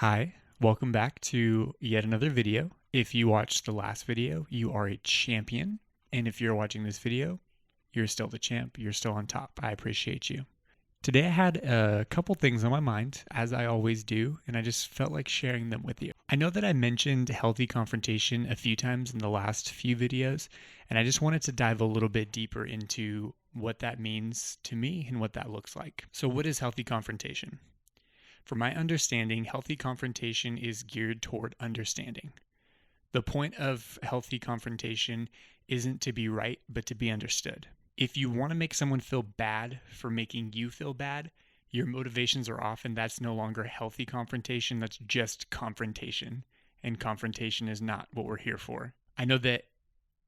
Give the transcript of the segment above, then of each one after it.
Hi, welcome back to yet another video. If you watched the last video, you are a champion. And if you're watching this video, you're still the champ. You're still on top. I appreciate you. Today I had a couple things on my mind, as I always do, and I just felt like sharing them with you. I know that I mentioned healthy confrontation a few times in the last few videos, and I just wanted to dive a little bit deeper into what that means to me and what that looks like. So what is healthy confrontation? From my understanding, healthy confrontation is geared toward understanding. The point of healthy confrontation isn't to be right, but to be understood. If you want to make someone feel bad for making you feel bad, your motivations are off, and that's no longer healthy confrontation. That's just confrontation. And confrontation is not what we're here for. I know that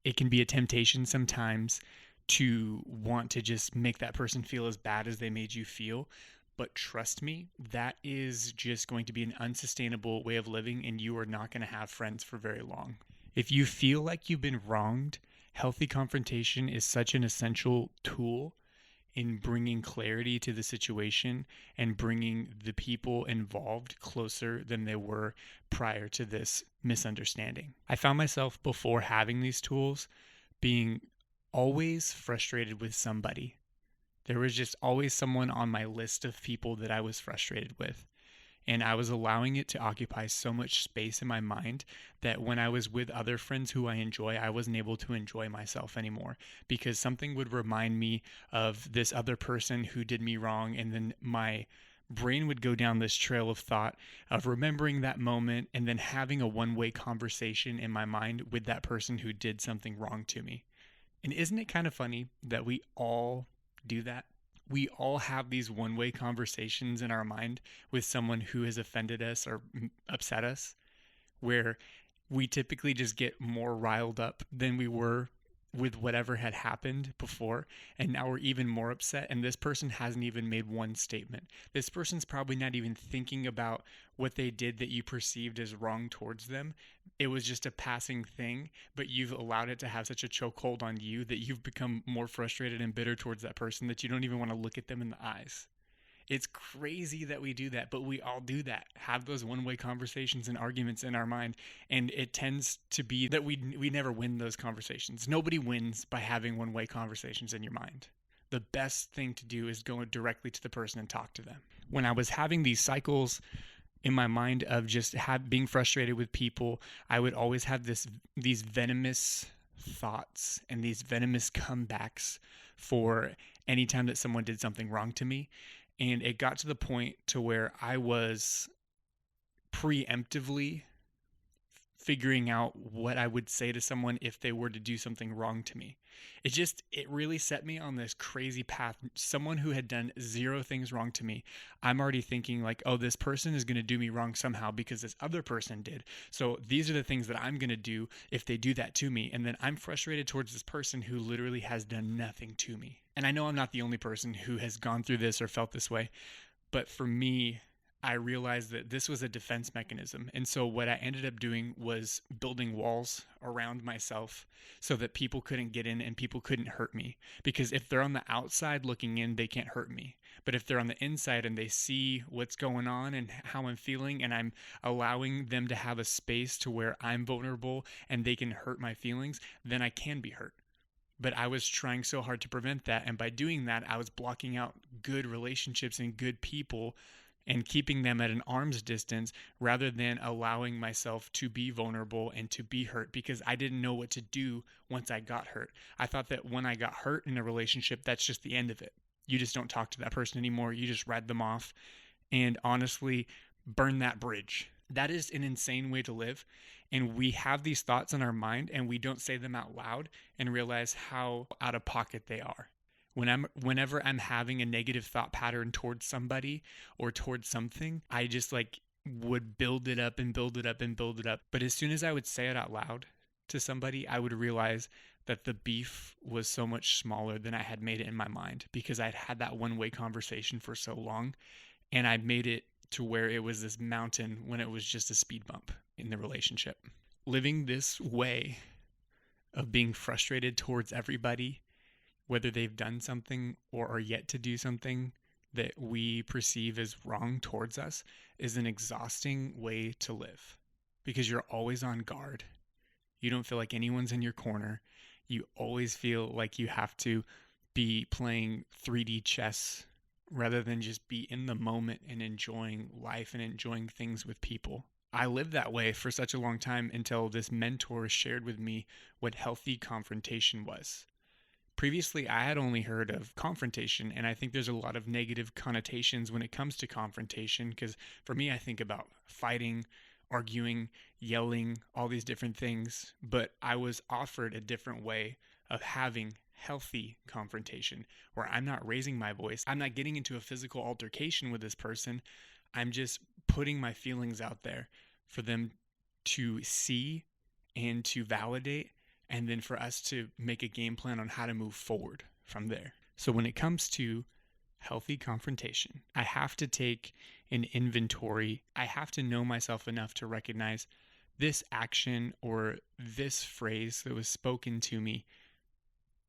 it can be a temptation sometimes to want to just make that person feel as bad as they made you feel. But trust me, that is just going to be an unsustainable way of living, and you are not going to have friends for very long. If you feel like you've been wronged, healthy confrontation is such an essential tool in bringing clarity to the situation and bringing the people involved closer than they were prior to this misunderstanding. I found myself before having these tools being always frustrated with somebody. There was just always someone on my list of people that I was frustrated with. And I was allowing it to occupy so much space in my mind that when I was with other friends who I enjoy, I wasn't able to enjoy myself anymore because something would remind me of this other person who did me wrong. And then my brain would go down this trail of thought of remembering that moment and then having a one-way conversation in my mind with that person who did something wrong to me. And isn't it kind of funny that we all do that? We all have these one-way conversations in our mind with someone who has offended us or upset us, where we typically just get more riled up than we were with whatever had happened before, and now we're even more upset, and this person hasn't even made one statement. This person's probably not even thinking about what they did that you perceived as wrong towards them. It was just a passing thing, but you've allowed it to have such a chokehold on you that you've become more frustrated and bitter towards that person that you don't even want to look at them in the eyes. It's crazy that we do that, but we all do that. Have those one-way conversations and arguments in our mind, and it tends to be that we never win those conversations. Nobody wins by having one-way conversations in your mind. The best thing to do is go directly to the person and talk to them. When I was having these cycles in my mind of just being frustrated with people, I would always have these venomous thoughts and these venomous comebacks for any time that someone did something wrong to me. And it got to the point to where I was preemptively figuring out what I would say to someone if they were to do something wrong to me. It really set me on this crazy path. Someone who had done zero things wrong to me, I'm already thinking like, oh, this person is going to do me wrong somehow because this other person did. So these are the things that I'm going to do if they do that to me. And then I'm frustrated towards this person who literally has done nothing to me. And I know I'm not the only person who has gone through this or felt this way, but for me, I realized that this was a defense mechanism. And so what I ended up doing was building walls around myself so that people couldn't get in and people couldn't hurt me. Because if they're on the outside looking in, they can't hurt me. But if they're on the inside and they see what's going on and how I'm feeling, and I'm allowing them to have a space to where I'm vulnerable and they can hurt my feelings, then I can be hurt. But I was trying so hard to prevent that. And by doing that, I was blocking out good relationships and good people and keeping them at an arm's distance rather than allowing myself to be vulnerable and to be hurt because I didn't know what to do once I got hurt. I thought that when I got hurt in a relationship, that's just the end of it. You just don't talk to that person anymore. You just write them off and honestly burn that bridge. That is an insane way to live. And we have these thoughts in our mind and we don't say them out loud and realize how out of pocket they are. Whenever I'm having a negative thought pattern towards somebody or towards something, I just would build it up and build it up and build it up. But as soon as I would say it out loud to somebody, I would realize that the beef was so much smaller than I had made it in my mind because I'd had that one-way conversation for so long and I made it to where it was this mountain when it was just a speed bump in the relationship. Living this way of being frustrated towards everybody, whether they've done something or are yet to do something that we perceive as wrong towards us is an exhausting way to live because you're always on guard. You don't feel like anyone's in your corner. You always feel like you have to be playing 3D chess rather than just be in the moment and enjoying life and enjoying things with people. I lived that way for such a long time until this mentor shared with me what healthy confrontation was. Previously, I had only heard of confrontation, and I think there's a lot of negative connotations when it comes to confrontation, because for me, I think about fighting, arguing, yelling, all these different things, but I was offered a different way of having healthy confrontation, where I'm not raising my voice, I'm not getting into a physical altercation with this person, I'm just putting my feelings out there for them to see and to validate, and then for us to make a game plan on how to move forward from there. So when it comes to healthy confrontation, I have to take an inventory. I have to know myself enough to recognize this action or this phrase that was spoken to me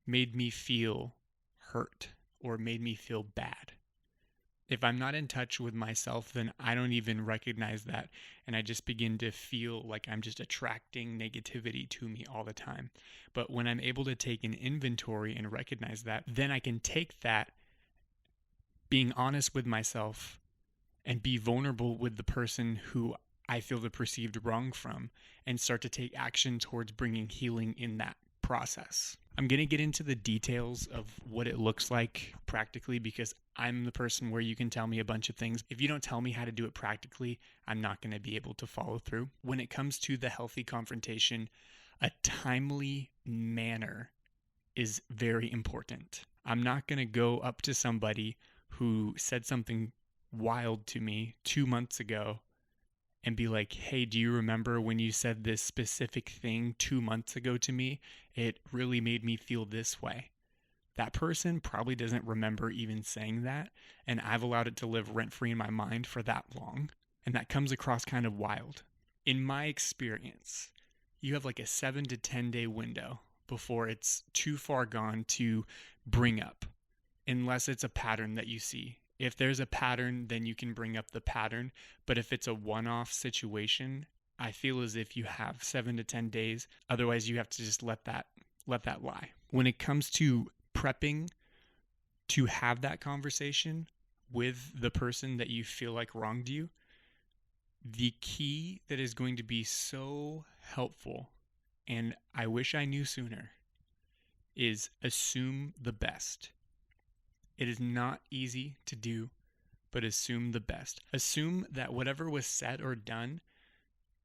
made me feel hurt or made me feel bad. If I'm not in touch with myself, then I don't even recognize that. And I just begin to feel like I'm just attracting negativity to me all the time. But when I'm able to take an inventory and recognize that, then I can take that, being honest with myself, and be vulnerable with the person who I feel the perceived wrong from, and start to take action towards bringing healing in that process. I'm going to get into the details of what it looks like practically because I'm the person where you can tell me a bunch of things. If you don't tell me how to do it practically, I'm not going to be able to follow through. When it comes to the healthy confrontation, a timely manner is very important. I'm not going to go up to somebody who said something wild to me 2 months ago and be like, hey, do you remember when you said this specific thing 2 months ago to me? It really made me feel this way. That person probably doesn't remember even saying that, and I've allowed it to live rent-free in my mind for that long, and that comes across kind of wild. In my experience, you have like a 7 to 10 day window before it's too far gone to bring up, unless it's a pattern that you see. If there's a pattern, then you can bring up the pattern. But if it's a one-off situation, I feel as if you have 7 to 10 days. Otherwise, you have to just let that lie. When it comes to prepping to have that conversation with the person that you feel like wronged you, the key that is going to be so helpful, and I wish I knew sooner, is assume the best. It is not easy to do, but assume the best. Assume that whatever was said or done,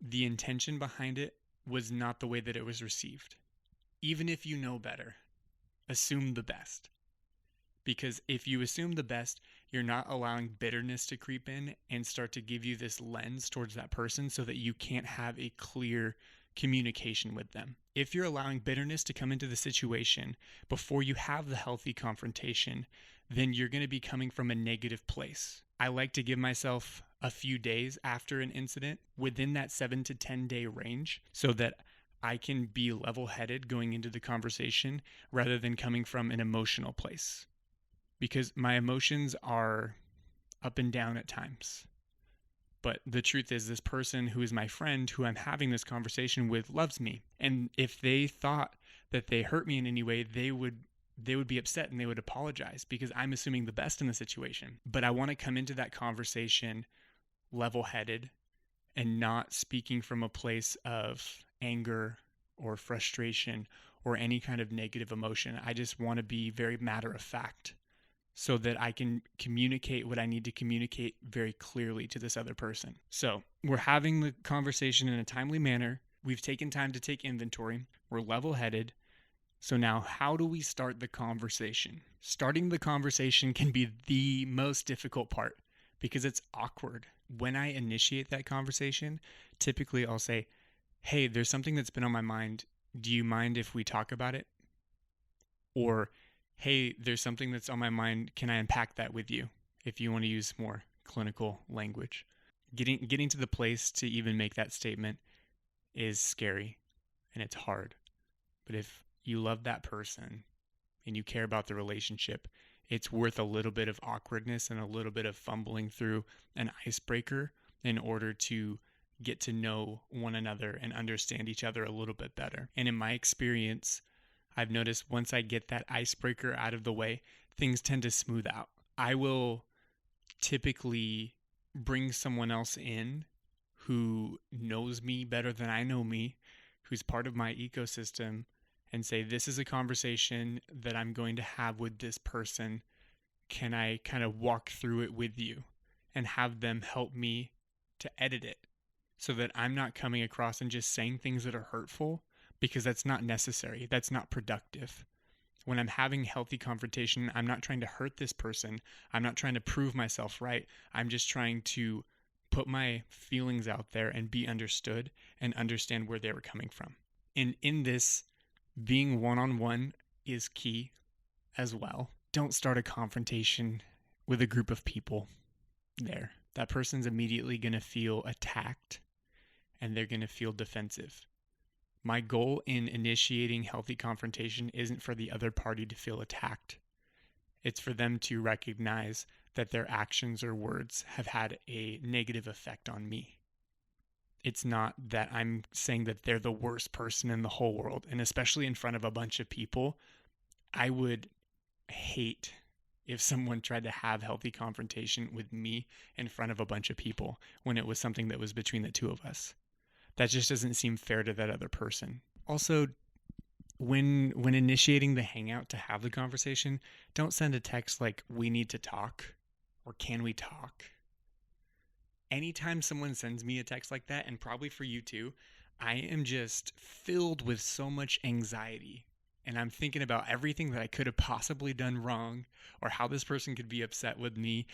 the intention behind it was not the way that it was received. Even if you know better, assume the best. Because if you assume the best, you're not allowing bitterness to creep in and start to give you this lens towards that person so that you can't have a clear communication with them. If you're allowing bitterness to come into the situation before you have the healthy confrontation, then you're going to be coming from a negative place. I like to give myself a few days after an incident within that 7 to 10 day range so that I can be level-headed going into the conversation rather than coming from an emotional place. Because my emotions are up and down at times. But the truth is, this person who is my friend, who I'm having this conversation with, loves me. And if they thought that they hurt me in any way, they would be upset and they would apologize because I'm assuming the best in the situation. But I want to come into that conversation level-headed and not speaking from a place of anger or frustration or any kind of negative emotion. I just want to be very matter of fact so that I can communicate what I need to communicate very clearly to this other person. So we're having the conversation in a timely manner. We've taken time to take inventory. We're level-headed. So now, how do we start the conversation? Starting the conversation can be the most difficult part because it's awkward. When I initiate that conversation, typically I'll say, hey, there's something that's been on my mind. Do you mind if we talk about it? Or, hey, there's something that's on my mind. Can I unpack that with you? If you want to use more clinical language. Getting to the place to even make that statement is scary and it's hard. But if you love that person and you care about the relationship, it's worth a little bit of awkwardness and a little bit of fumbling through an icebreaker in order to get to know one another and understand each other a little bit better. And in my experience, I've noticed once I get that icebreaker out of the way, things tend to smooth out. I will typically bring someone else in who knows me better than I know me, who's part of my ecosystem, and say, this is a conversation that I'm going to have with this person. Can I kind of walk through it with you and have them help me to edit it so that I'm not coming across and just saying things that are hurtful, because that's not necessary. That's not productive. When I'm having healthy confrontation, I'm not trying to hurt this person. I'm not trying to prove myself right. I'm just trying to put my feelings out there and be understood and understand where they were coming from. And in this, being one-on-one is key as well. Don't start a confrontation with a group of people there. That person's immediately going to feel attacked and they're going to feel defensive. My goal in initiating healthy confrontation isn't for the other party to feel attacked. It's for them to recognize that their actions or words have had a negative effect on me. It's not that I'm saying that they're the worst person in the whole world. And especially in front of a bunch of people, I would hate if someone tried to have healthy confrontation with me in front of a bunch of people when it was something that was between the two of us. That just doesn't seem fair to that other person. Also, when initiating the hangout to have the conversation, don't send a text like, we need to talk, or can we talk? Anytime someone sends me a text like that, and probably for you too, I am just filled with so much anxiety. And I'm thinking about everything that I could have possibly done wrong, or how this person could be upset with me.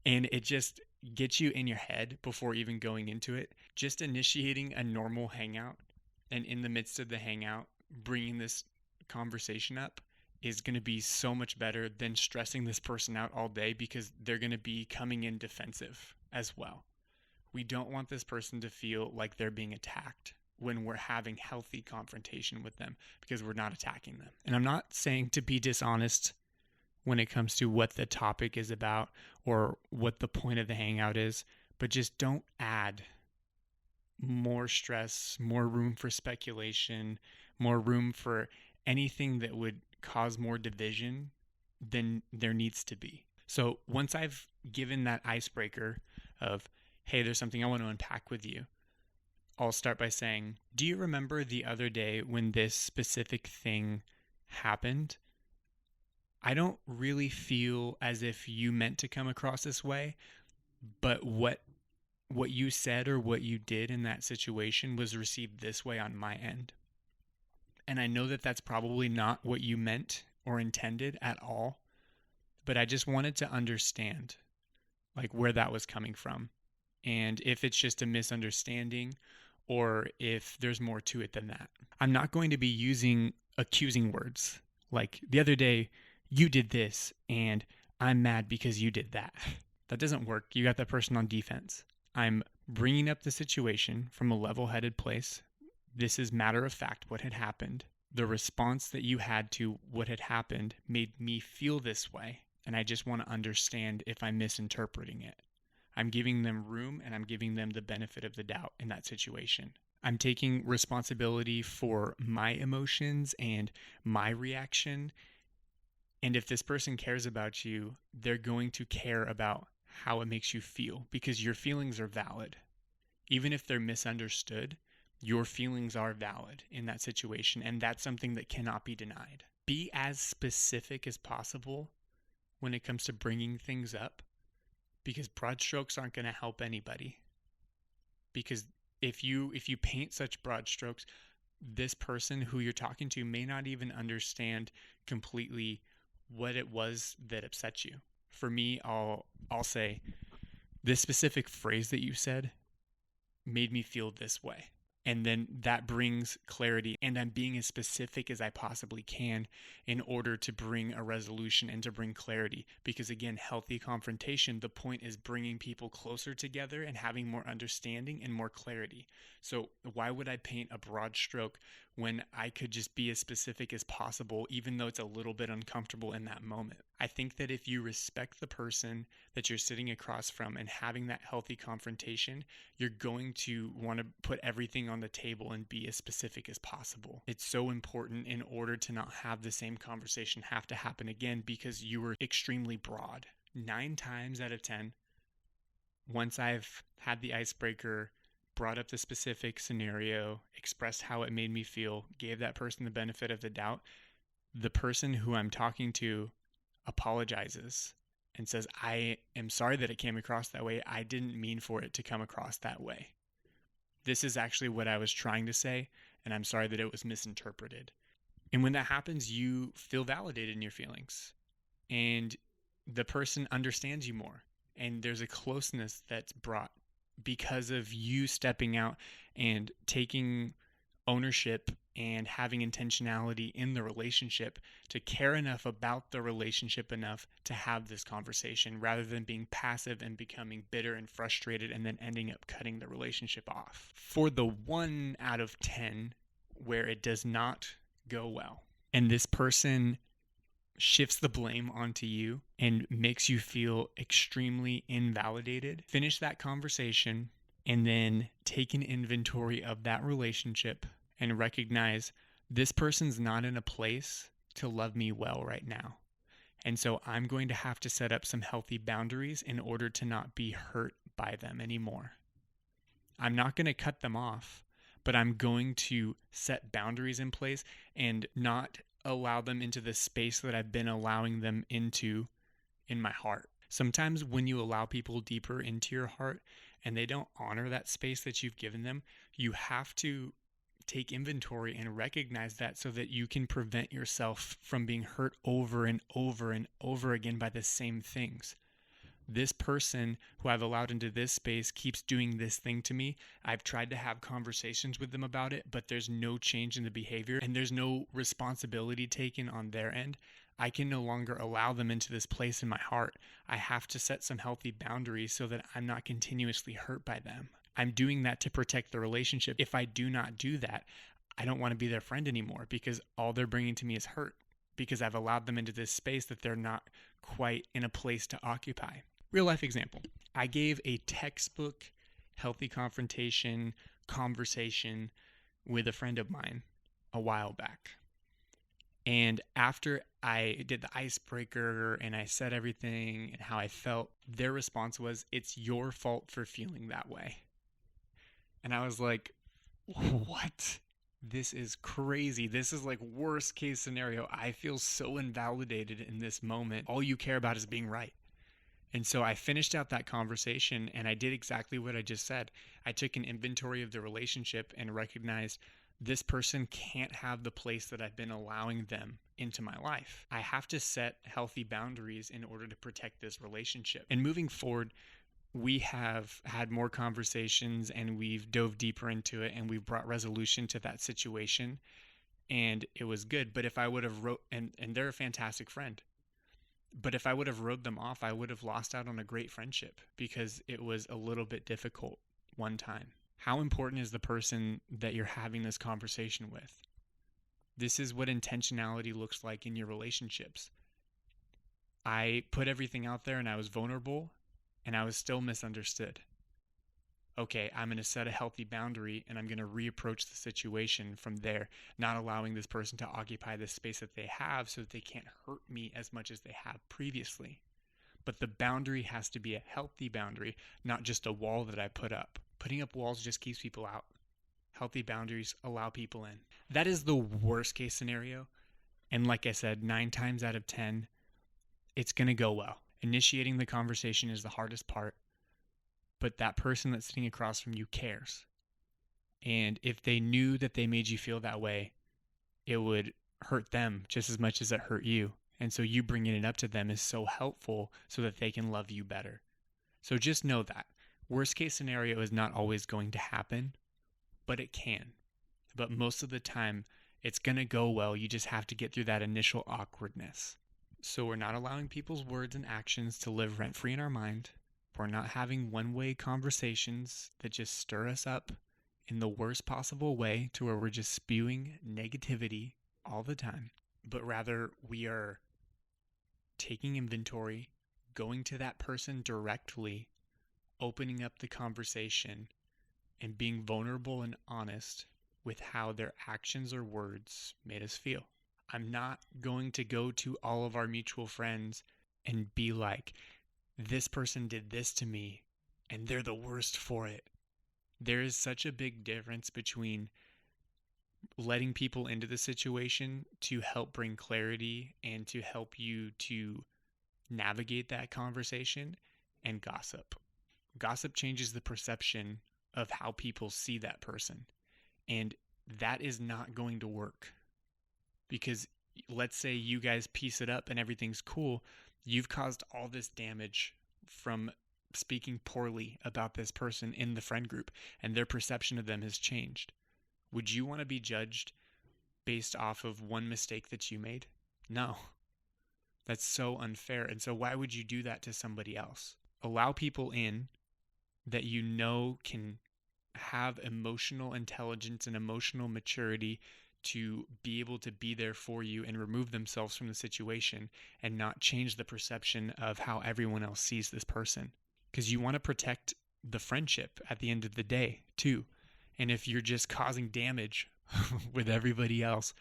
And it just gets you in your head before even going into it. Just initiating a normal hangout, and in the midst of the hangout, bringing this conversation up is going to be so much better than stressing this person out all day, because they're going to be coming in defensive as well. We don't want this person to feel like they're being attacked when we're having healthy confrontation with them, because we're not attacking them. And I'm not saying to be dishonest when it comes to what the topic is about or what the point of the hangout is, but just don't add more stress, more room for speculation, more room for anything that would cause more division than there needs to be. So once I've given that icebreaker of, hey, there's something I want to unpack with you, I'll start by saying, do you remember the other day when this specific thing happened? I don't really feel as if you meant to come across this way, but what you said or what you did in that situation was received this way on my end. And I know that that's probably not what you meant or intended at all, but I just wanted to understand like where that was coming from, and if it's just a misunderstanding or if there's more to it than that. I'm not going to be using accusing words like, the other day you did this and I'm mad because you did that. That doesn't work. You got that person on defense. I'm bringing up the situation from a level-headed place. This is matter of fact what had happened. The response that you had to what had happened made me feel this way, and I just want to understand if I'm misinterpreting it. I'm giving them room, and I'm giving them the benefit of the doubt in that situation. I'm taking responsibility for my emotions and my reaction. And if this person cares about you, they're going to care about how it makes you feel, because your feelings are valid. Even if they're misunderstood, your feelings are valid in that situation, and that's something that cannot be denied. Be as specific as possible when it comes to bringing things up, because broad strokes aren't going to help anybody. Because if you paint such broad strokes, this person who you're talking to may not even understand completely what it was that upset you. For me, I'll say, this specific phrase that you said made me feel this way. And then that brings clarity, and I'm being as specific as I possibly can in order to bring a resolution and to bring clarity. Because again, healthy confrontation, the point is bringing people closer together and having more understanding and more clarity. So why would I paint a broad stroke when I could just be as specific as possible, even though it's a little bit uncomfortable in that moment? I think that if you respect the person that you're sitting across from and having that healthy confrontation, you're going to want to put everything on the table and be as specific as possible. It's so important in order to not have the same conversation have to happen again because you were extremely broad. 9 times out of 10, once I've had the icebreaker, brought up the specific scenario, expressed how it made me feel, gave that person the benefit of the doubt, the person who I'm talking to apologizes and says, I am sorry that it came across that way. I didn't mean for it to come across that way. This is actually what I was trying to say, and I'm sorry that it was misinterpreted. And when that happens, you feel validated in your feelings, and the person understands you more, and there's a closeness that's brought because of you stepping out and taking ownership and having intentionality in the relationship to care enough about the relationship enough to have this conversation rather than being passive and becoming bitter and frustrated and then ending up cutting the relationship off. For the 1 out of 10 where it does not go well and this person shifts the blame onto you and makes you feel extremely invalidated, finish that conversation and then take an inventory of that relationship and recognize this person's not in a place to love me well right now. And so I'm going to have to set up some healthy boundaries in order to not be hurt by them anymore. I'm not going to cut them off, but I'm going to set boundaries in place and not allow them into the space that I've been allowing them into in my heart. Sometimes when you allow people deeper into your heart and they don't honor that space that you've given them, you have to take inventory and recognize that so that you can prevent yourself from being hurt over and over and over again by the same things. This person who I've allowed into this space keeps doing this thing to me. I've tried to have conversations with them about it, but there's no change in the behavior and there's no responsibility taken on their end. I can no longer allow them into this place in my heart. I have to set some healthy boundaries so that I'm not continuously hurt by them. I'm doing that to protect the relationship. If I do not do that, I don't want to be their friend anymore because all they're bringing to me is hurt because I've allowed them into this space that they're not quite in a place to occupy. Real life example. I gave a textbook healthy confrontation conversation with a friend of mine a while back. And after I did the icebreaker and I said everything and how I felt, their response was, "It's your fault for feeling that way." And I was like, what? This is crazy. This is like worst case scenario. I feel so invalidated in this moment. All you care about is being right. And so I finished out that conversation and I did exactly what I just said. I took an inventory of the relationship and recognized this person can't have the place that I've been allowing them into my life. I have to set healthy boundaries in order to protect this relationship. And moving forward, we have had more conversations and we've dove deeper into it and we've brought resolution to that situation and it was good. But if I would have and they're a fantastic friend, but if I would have rode them off, I would have lost out on a great friendship because it was a little bit difficult one time. How important is the person that you're having this conversation with? This is what intentionality looks like in your relationships. I put everything out there and I was vulnerable and I was still misunderstood. Okay, I'm going to set a healthy boundary and I'm going to reapproach the situation from there, not allowing this person to occupy the space that they have so that they can't hurt me as much as they have previously. But the boundary has to be a healthy boundary, not just a wall that I put up. Putting up walls just keeps people out. Healthy boundaries allow people in. That is the worst case scenario. And like I said, 9 times out of 10, it's going to go well. Initiating the conversation is the hardest part, but that person that's sitting across from you cares. And if they knew that they made you feel that way, it would hurt them just as much as it hurt you. And so you bringing it up to them is so helpful so that they can love you better. So just know that. Worst case scenario is not always going to happen, but it can. But most of the time, it's going to go well. You just have to get through that initial awkwardness. So we're not allowing people's words and actions to live rent-free in our mind. We're not having one-way conversations that just stir us up in the worst possible way to where we're just spewing negativity all the time. But rather, we are taking inventory, going to that person directly, opening up the conversation, and being vulnerable and honest with how their actions or words made us feel. I'm not going to go to all of our mutual friends and be like, this person did this to me and they're the worst for it. There is such a big difference between letting people into the situation to help bring clarity and to help you to navigate that conversation and gossip. Gossip changes the perception of how people see that person. And that is not going to work. Because let's say you guys piece it up and everything's cool. You've caused all this damage from speaking poorly about this person in the friend group, and their perception of them has changed. Would you want to be judged based off of one mistake that you made? No. That's so unfair. And so why would you do that to somebody else? Allow people in that you know can have emotional intelligence and emotional maturity to be able to be there for you and remove themselves from the situation and not change the perception of how everyone else sees this person. Because you want to protect the friendship at the end of the day too. And if you're just causing damage with everybody else,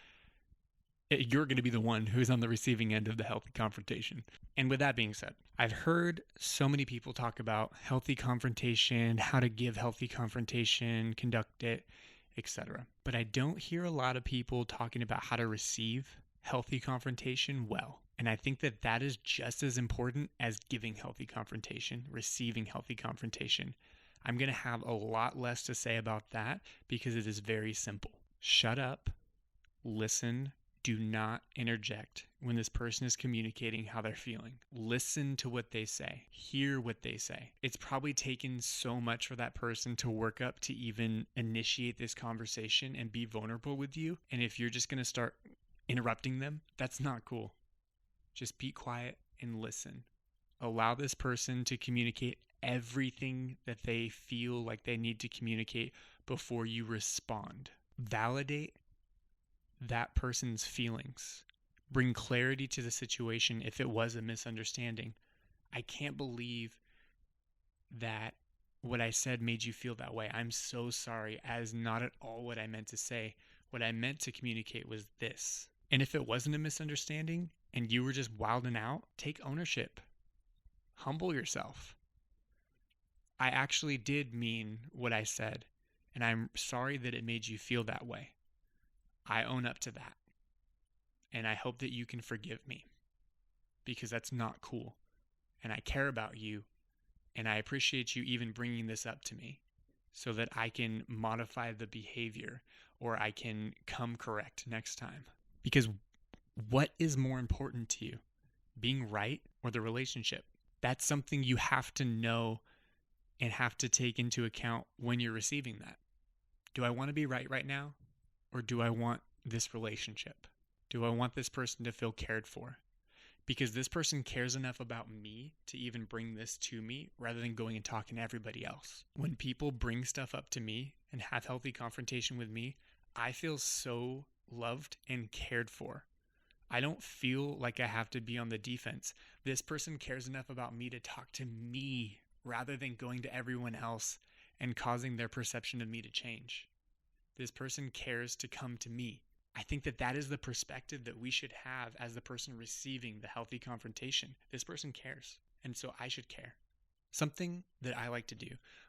you're going to be the one who's on the receiving end of the healthy confrontation. And with that being said, I've heard so many people talk about healthy confrontation, how to give healthy confrontation, conduct it, etc. But I don't hear a lot of people talking about how to receive healthy confrontation well. And I think that that is just as important as giving healthy confrontation, receiving healthy confrontation. I'm going to have a lot less to say about that because it is very simple. Shut up, listen, do not interject when this person is communicating how they're feeling. Listen to what they say. Hear what they say. It's probably taken so much for that person to work up to even initiate this conversation and be vulnerable with you. And if you're just going to start interrupting them, that's not cool. Just be quiet and listen. Allow this person to communicate everything that they feel like they need to communicate before you respond. Validate that person's feelings. Bring clarity to the situation if it was a misunderstanding. I can't believe that what I said made you feel that way. I'm so sorry. That is not at all what I meant to say. What I meant to communicate was this. And if it wasn't a misunderstanding and you were just wilding out, take ownership. Humble yourself. I actually did mean what I said, and I'm sorry that it made you feel that way. I own up to that. And I hope that you can forgive me because that's not cool. And I care about you, and I appreciate you even bringing this up to me so that I can modify the behavior or I can come correct next time. Because what is more important to you, being right or the relationship? That's something you have to know and have to take into account when you're receiving that. Do I want to be right now? Or do I want this relationship? Do I want this person to feel cared for? Because this person cares enough about me to even bring this to me rather than going and talking to everybody else. When people bring stuff up to me and have healthy confrontation with me, I feel so loved and cared for. I don't feel like I have to be on the defense. This person cares enough about me to talk to me rather than going to everyone else and causing their perception of me to change. This person cares to come to me. I think that that is the perspective that we should have as the person receiving the healthy confrontation. This person cares, and so I should care. Something that I like to do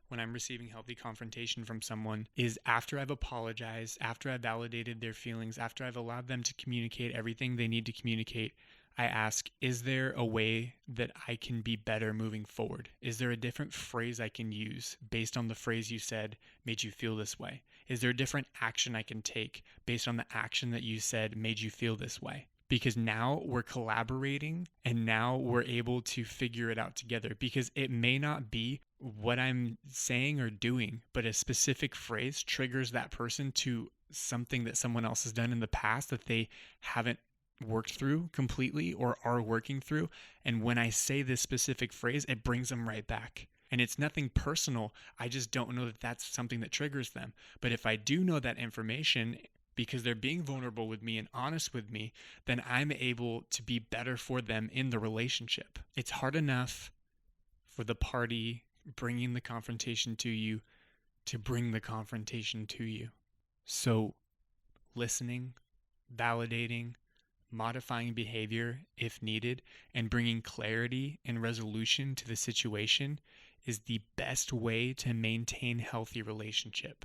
when I'm receiving healthy confrontation from someone is after I've apologized, after I've validated their feelings, after I've allowed them to communicate everything they need to communicate, I ask, is there a way that I can be better moving forward? Is there a different phrase I can use based on the phrase you said made you feel this way? Is there a different action I can take based on the action that you said made you feel this way? Because now we're collaborating and now we're able to figure it out together, because it may not be what I'm saying or doing, but a specific phrase triggers that person to something that someone else has done in the past that they haven't worked through completely or are working through. And when I say this specific phrase, it brings them right back. And it's nothing personal. I just don't know that that's something that triggers them. But if I do know that information because they're being vulnerable with me and honest with me, then I'm able to be better for them in the relationship. It's hard enough for the party bringing the confrontation to you to bring the confrontation to you. So listening, validating, modifying behavior if needed, and bringing clarity and resolution to the situation is the best way to maintain healthy relationship.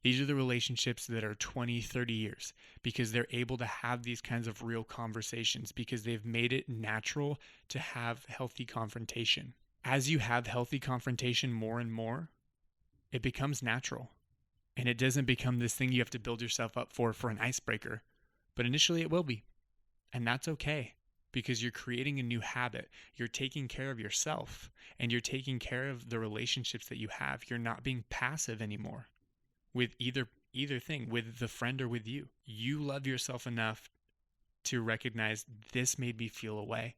These are the relationships that are 20, 30 years because they're able to have these kinds of real conversations because they've made it natural to have healthy confrontation. As you have healthy confrontation more and more, it becomes natural. And it doesn't become this thing you have to build yourself up for an icebreaker. But initially it will be. And that's okay because you're creating a new habit. You're taking care of yourself and you're taking care of the relationships that you have. You're not being passive anymore with either thing, with the friend or with you. You love yourself enough to recognize this made me feel a way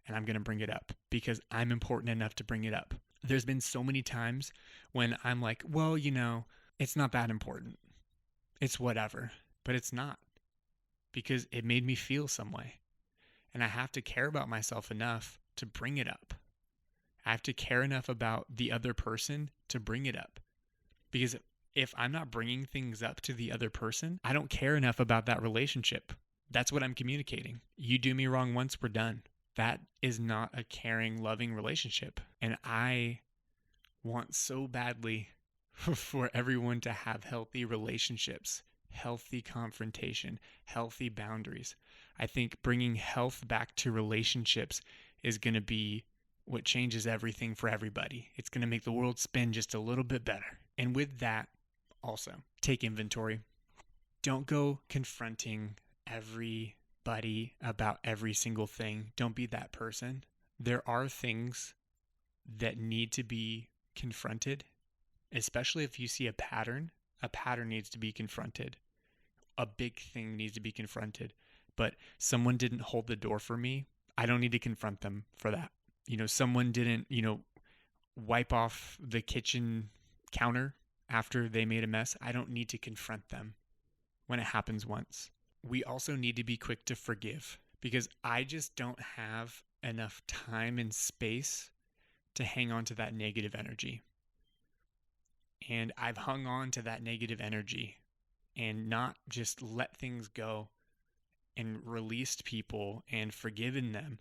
and I'm going to bring it up because I'm important enough to bring it up. There's been so many times when I'm like, well, it's not that important. It's whatever, but it's not because it made me feel some way. And I have to care about myself enough to bring it up. I have to care enough about the other person to bring it up because if I'm not bringing things up to the other person, I don't care enough about that relationship. That's what I'm communicating. You do me wrong once, we're done. That is not a caring, loving relationship. And I want so badly for everyone to have healthy relationships, healthy confrontation, healthy boundaries. I think bringing health back to relationships is going to be what changes everything for everybody. It's going to make the world spin just a little bit better. And with that, also, take inventory. Don't go confronting everybody about every single thing. Don't be that person. There are things that need to be confronted, especially if you see a pattern. A pattern needs to be confronted. A big thing needs to be confronted. But someone didn't hold the door for me. I don't need to confront them for that. Someone didn't, wipe off the kitchen counter after they made a mess. I don't need to confront them when it happens once. We also need to be quick to forgive because I just don't have enough time and space to hang on to that negative energy. And I've hung on to that negative energy and not just let things go and released people and forgiven them.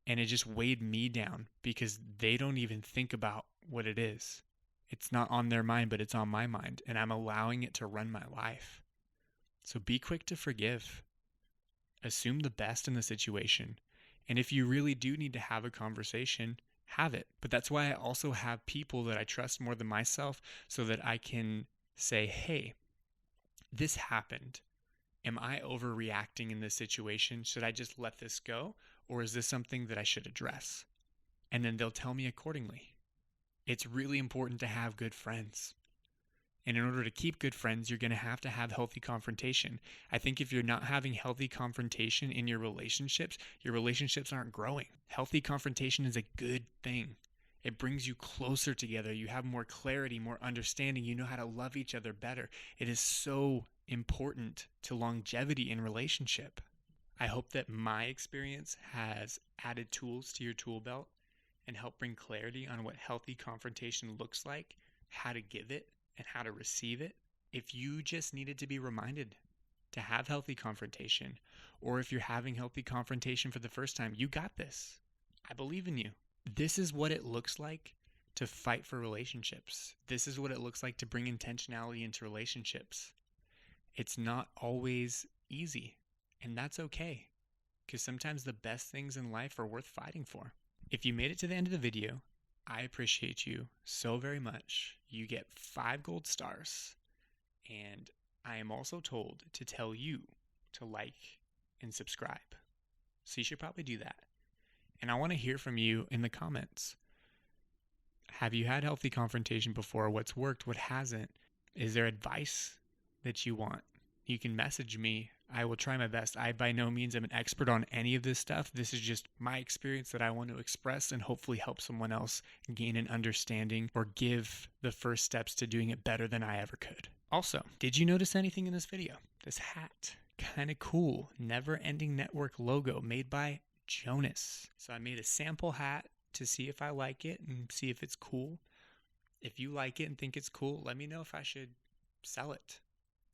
And it just weighed me down because they don't even think about what it is. It's not on their mind, but it's on my mind. And I'm allowing it to run my life. So be quick to forgive. Assume the best in the situation. And if you really do need to have a conversation, have it. But that's why I also have people that I trust more than myself so that I can say, hey, this happened. Am I overreacting in this situation? Should I just let this go? Or is this something that I should address? And then they'll tell me accordingly. It's really important to have good friends. And in order to keep good friends, you're going to have healthy confrontation. I think if you're not having healthy confrontation in your relationships aren't growing. Healthy confrontation is a good thing. It brings you closer together. You have more clarity, more understanding. You know how to love each other better. It is so important to longevity in relationship. I hope that my experience has added tools to your tool belt and helped bring clarity on what healthy confrontation looks like, how to give it, and how to receive it. If you just needed to be reminded to have healthy confrontation, or if you're having healthy confrontation for the first time, you got this. I believe in you. This is what it looks like to fight for relationships. This is what it looks like to bring intentionality into relationships. It's not always easy, and that's okay, because sometimes the best things in life are worth fighting for. If you made it to the end of the video, I appreciate you so very much. You get 5 gold stars, and I am also told to tell you to like and subscribe. So you should probably do that. And I want to hear from you in the comments. Have you had healthy confrontation before? What's worked? What hasn't? Is there advice that you want? You can message me. I will try my best. I by no means am an expert on any of this stuff. This is just my experience that I want to express and hopefully help someone else gain an understanding or give the first steps to doing it better than I ever could. Also, did you notice anything in this video? This hat, kind of cool, Never Ending Network logo made by Jonas. So I made a sample hat to see if I like it and see if it's cool. If you like it and think it's cool, let me know if I should sell it.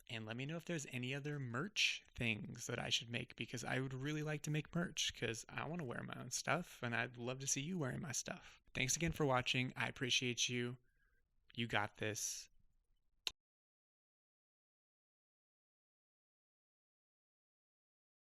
And let me know if there's any other merch things that I should make, because I would really like to make merch because I want to wear my own stuff and I'd love to see you wearing my stuff. Thanks again for watching. I appreciate you. You got this.